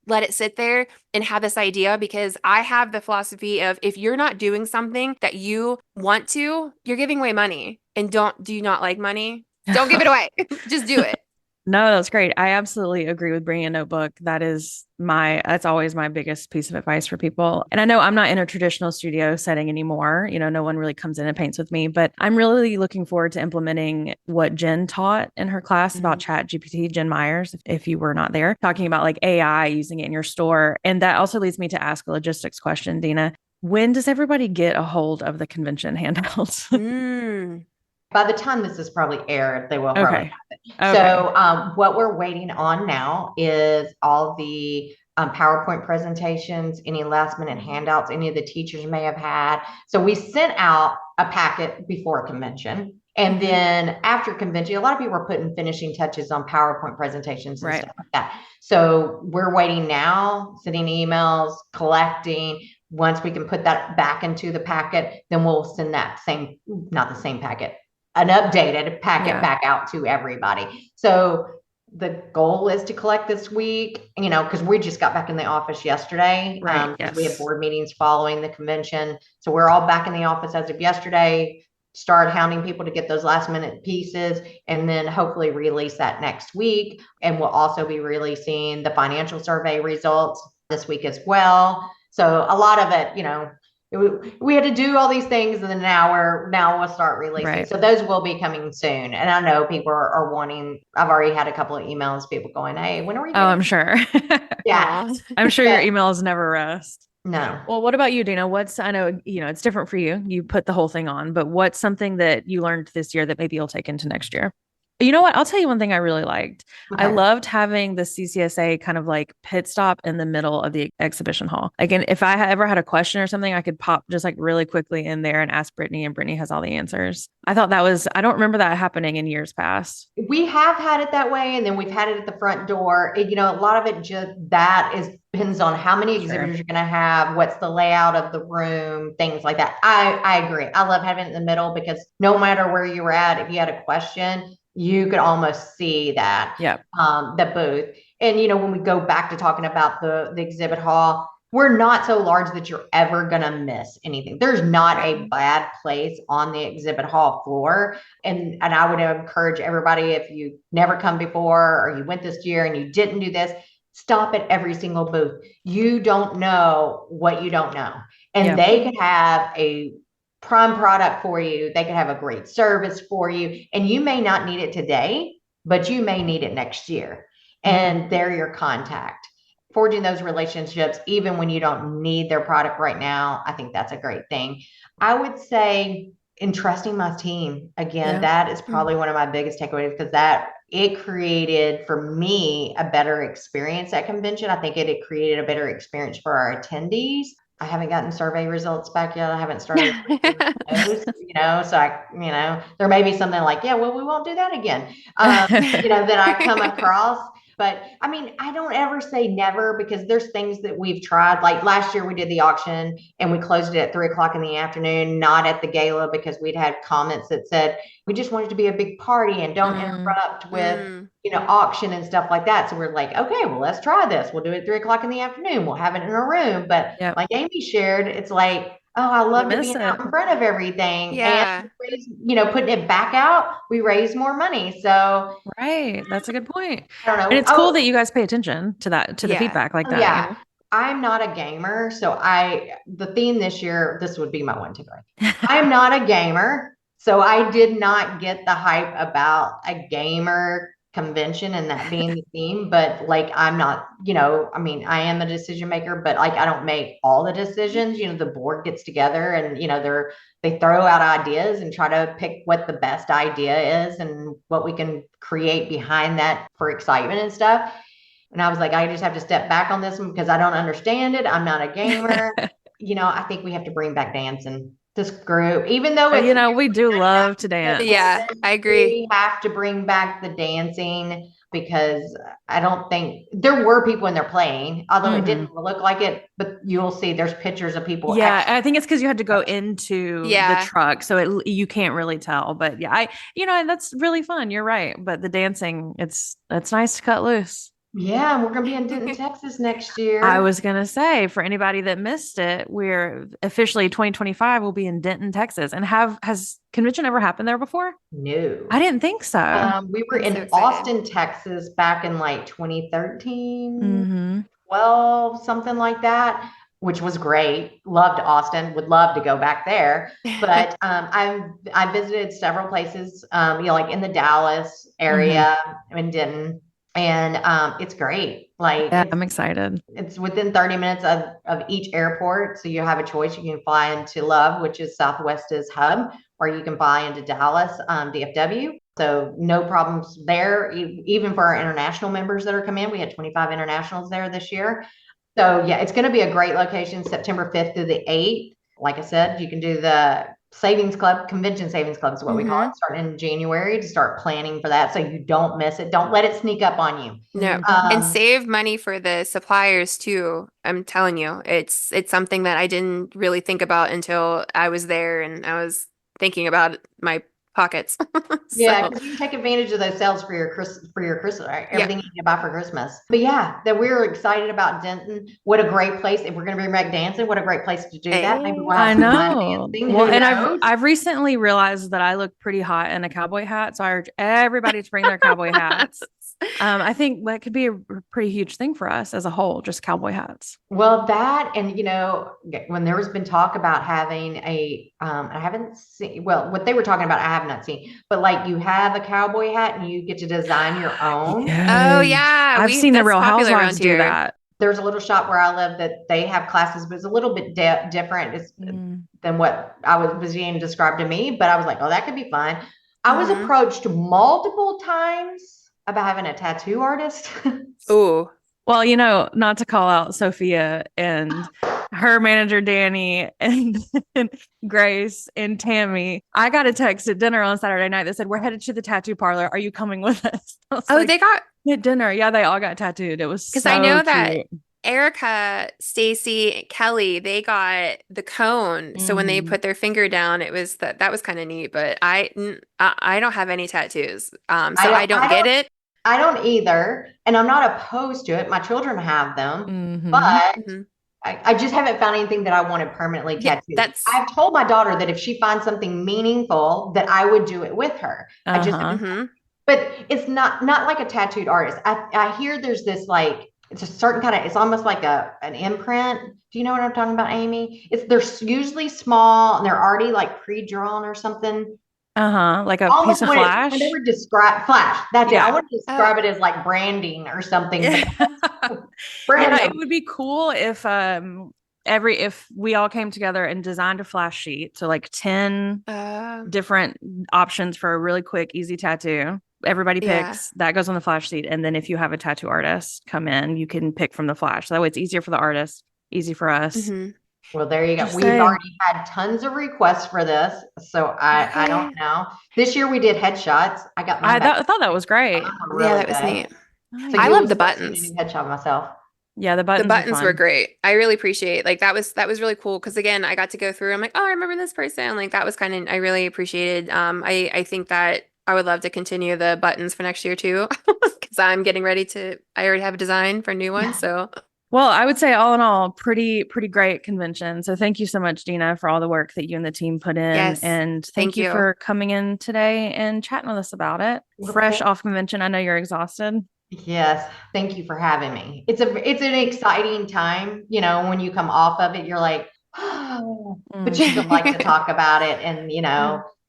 let it sit there and have this idea, because I have the philosophy of if you're not doing something that you want to, you're giving away money. And do you not like money? Don't give it away. Just do it. No, that's great. I absolutely agree with bringing a notebook. That's always my biggest piece of advice for people. And I know I'm not in a traditional studio setting anymore. No one really comes in and paints with me, but I'm really looking forward to implementing what Jen taught in her class about Chat GPT, Jen Myers, if you were not there, talking about like AI, using it in your store. And that also leads me to ask a logistics question, Dena. When does everybody get a hold of the convention handouts? By the time this is probably aired, they will probably have it. Okay. So what we're waiting on now is all the PowerPoint presentations, any last minute handouts, any of the teachers may have had. So we sent out a packet before convention. And then after convention, a lot of people are putting finishing touches on PowerPoint presentations and stuff like that. So we're waiting now, sending emails, collecting. Once we can put that back into the packet, then we'll send not the same packet, an updated packet back out to everybody. So the goal is to collect this week, because we just got back in the office yesterday. We had board meetings following the convention. So we're all back in the office as of yesterday, start hounding people to get those last minute pieces, and then hopefully release that next week. And we'll also be releasing the financial survey results this week as well. So a lot of it, we had to do all these things, and then now we'll start releasing. Right. So those will be coming soon. And I know people are wanting. I've already had a couple of emails, people going, "Hey, when are we Oh, getting?" I'm sure. Yeah, Aw. I'm sure your but emails never rest. no. Well, what about you, Dana? I know, it's different for you. You put the whole thing on, but what's something that you learned this year that maybe you'll take into next year? You know what? I'll tell you one thing I really liked. I Okay. loved having the CCSA kind of like pit stop in the middle of the exhibition hall. Again, if I ever had a question or something, I could pop just like really quickly in there and ask Brittany, and Brittany has all the answers. I thought I don't remember that happening in years past. We have had it that way, and then we've had it at the front door. A lot of it just that is depends on how many Sure. exhibitors you're going to have, what's the layout of the room, things like that. I agree. I love having it in the middle because no matter where you were at, if you had a question, you could almost see that Yeah. the booth. And when we go back to talking about the exhibit hall, we're not so large that you're ever going to miss anything. There's not a bad place on the exhibit hall floor. And I would encourage everybody, if you never come before or you went this year and you didn't do this, stop at every single booth. You don't know what you don't know. And Yeah. they could have a prime product for you. They could have a great service for you. And you may not need it today, but you may need it next year. And they're your contact. Forging those relationships, even when you don't need their product right now, I think that's a great thing. I would say entrusting my team again, Yeah. that is probably one of my biggest takeaways because that it created for me a better experience at convention. I think it created a better experience for our attendees. I haven't gotten survey results back yet. I haven't started those, so there may be something like, yeah, well, we won't do that again. That I come across. But I mean, I don't ever say never because there's things that we've tried. Like last year, we did the auction and we closed it at 3 o'clock in the afternoon, not at the gala because we'd had comments that said we just wanted to be a big party and don't interrupt with auction and stuff like that. So we're like, okay, well, let's try this. We'll do it at 3 o'clock in the afternoon. We'll have it in a room. But Yep. like Amy shared, it's like, oh, I love to be out in front of everything. Yeah. And putting it back out, we raise more money. So Right. That's a good point. I don't know. And it's cool that you guys pay attention to that, to the Yeah. feedback like that. Yeah. I'm not a gamer. So the theme this year, this would be my one takeaway. I'm not a gamer. So I did not get the hype about a gamer convention and that being the theme, but like, I'm not, I mean, I am a decision maker, but like, I don't make all the decisions. The board gets together and, they throw out ideas and try to pick what the best idea is and what we can create behind that for excitement and stuff. And I was like, I just have to step back on this one because I don't understand it. I'm not a gamer. I think we have to bring back dancing. This group, even though it's, we do love to dance. Yeah, I agree. We have to bring back the dancing because I don't think there were people in there playing, although it didn't look like it, but you'll see there's pictures of people. Yeah, I think it's because you had to go into the truck, so you can't really tell. But yeah, that's really fun. You're right. But the dancing, it's nice to cut loose. Yeah, we're going to be in Denton, Texas next year. I was going to say, for anybody that missed it, we're officially 2025 will be in Denton, Texas. And has convention ever happened there before? No. I didn't think so. We were in Austin, Texas back in like 2013, 12, something like that, which was great. Loved Austin, would love to go back there. But I visited several places, like in the Dallas area, in Denton. And it's great. Like, yeah, I'm excited. It's within 30 minutes of each airport. So you have a choice. You can fly into Love, which is Southwest's hub, or you can fly into Dallas, DFW. So no problems there. Even for our international members that are coming in, we had 25 internationals there this year. So yeah, it's going to be a great location, September 5th through the 8th. Like I said, you can do the Savings Club, Convention Savings Club is what we call it, starting in January to start planning for that so you don't miss it. Don't let it sneak up on you. No, and save money for the suppliers too. I'm telling you, it's something that I didn't really think about until I was there and I was thinking about my pockets. Yeah, So, because you can take advantage of those sales for your Christmas, right? yeah. Everything you can buy for Christmas. But yeah, that we're excited about Denton. What a great place. If we're going to bring back dancing, what a great place to do that. Maybe we'll I have some line know. dancing. Well, Who and knows? I've recently realized that I look pretty hot in a cowboy hat. So I urge everybody to bring their cowboy hats. I think that could be a pretty huge thing for us as a whole, just cowboy hats. Well, that and when there has been talk about having I haven't seen. Well, what they were talking about, I have not seen. But like, you have a cowboy hat and you get to design your own. Oh Yes. yeah, I've seen the that's Real popular Housewives around do here. that. There's a little shop where I live that they have classes, but it's a little bit different than what I was being described to me. But I was like, oh, that could be fun. I was approached multiple times about having a tattoo artist. Ooh. Well, not to call out Sophia and her manager, Danny, and Grace and Tammy. I got a text at dinner on Saturday night that said, we're headed to the tattoo parlor. Are you coming with us? They got at dinner. Yeah, they all got tattooed. It was because so I know cute. that Erica, Stacy, Kelly, they got the cone. So when they put their finger down, it was that was kind of neat. But I don't have any tattoos, so I don't get it. I don't either, and I'm not opposed to it. My children have them, but I just haven't found anything that I wanted permanently tattooed. I've told my daughter that if she finds something meaningful, that I would do it with her. I just, but it's not like a tattooed artist. I hear there's this like, it's a certain kind of, it's almost like an imprint. Do you know what I'm talking about, Amy? They're usually small and they're already like pre-drawn or something. Like a Almost piece of flash. When they were flash. That's it. I want to describe it as like branding or something. Yeah. It would be cool if if we all came together and designed a flash sheet. So like 10 different options for a really quick, easy tattoo. Everybody picks, that goes on the flash sheet. And then if you have a tattoo artist come in, you can pick from the flash. So that way it's easier for the artist, easy for us. Well, there you go. We've already had tons of requests for this. So I don't know. This year we did headshots. I thought that was great. That was neat. So I love the buttons. Headshot myself. Yeah, the buttons were great. I really appreciate that was really cool because again, I got to go through. I'm like, oh, I remember this person. Like that was I really appreciated. I think that I would love to continue the buttons for next year too because I'm getting ready to. I already have a design for a new one, so. Well, I would say all in all, pretty great convention. So thank you so much, Dena, for all the work that you and the team put in. Yes, and thank you for coming in today and chatting with us about it. Fresh off convention. I know you're exhausted. Yes. Thank you for having me. It's an exciting time. When you come off of it, you're like, oh, but you still like to talk about it and,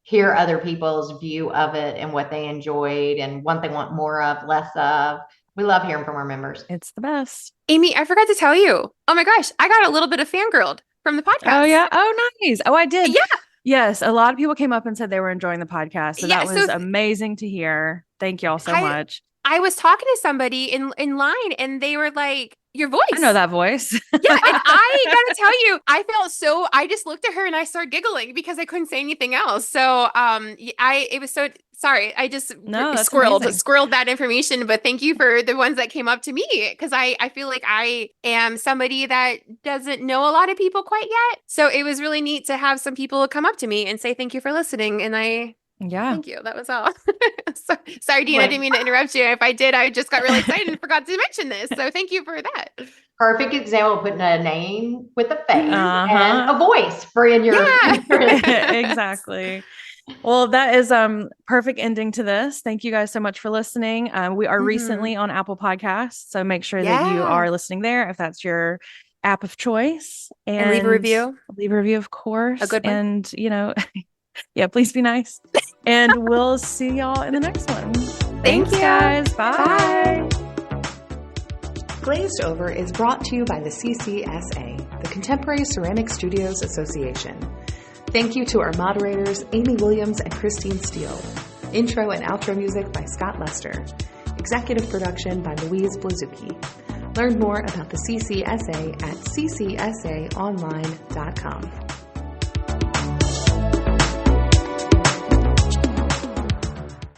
hear other people's view of it and what they enjoyed and what they want more of, less of. We love hearing from our members. It's the best. Amy, I forgot to tell you. Oh my gosh, I got a little bit of fangirled from the podcast. Oh yeah. Oh nice. Oh, I did. Yeah. Yes. A lot of people came up and said they were enjoying the podcast. So that was amazing to hear. Thank you all so much. I was talking to somebody in line and they were like, your voice. I know that voice. Yeah. And I gotta tell you, I just looked at her and I started giggling because I couldn't say anything else. So it was so sorry. I just squirreled that information, but thank you for the ones that came up to me because I feel like I am somebody that doesn't know a lot of people quite yet. So it was really neat to have some people come up to me and say thank you for listening. And thank you. That was all. Sorry, Dena, I didn't mean to interrupt you. If I did, I just got really excited and forgot to mention this. So thank you for that. Perfect example of putting a name with a face and a voice for in your exactly. Well, that is perfect ending to this. Thank you guys so much for listening. We are recently on Apple Podcasts, so make sure that you are listening there if that's your app of choice. And leave a review. Leave a review, of course. A good one. And yeah, please be nice. And we'll see y'all in the next one. Thanks, guys. Bye. Glazed Over is brought to you by the CCSA, the Contemporary Ceramic Studios Association. Thank you to our moderators, Amy Williams and Christine Steele. Intro and outro music by Scott Lester. Executive production by Louise Blazucki. Learn more about the CCSA at ccsaonline.com.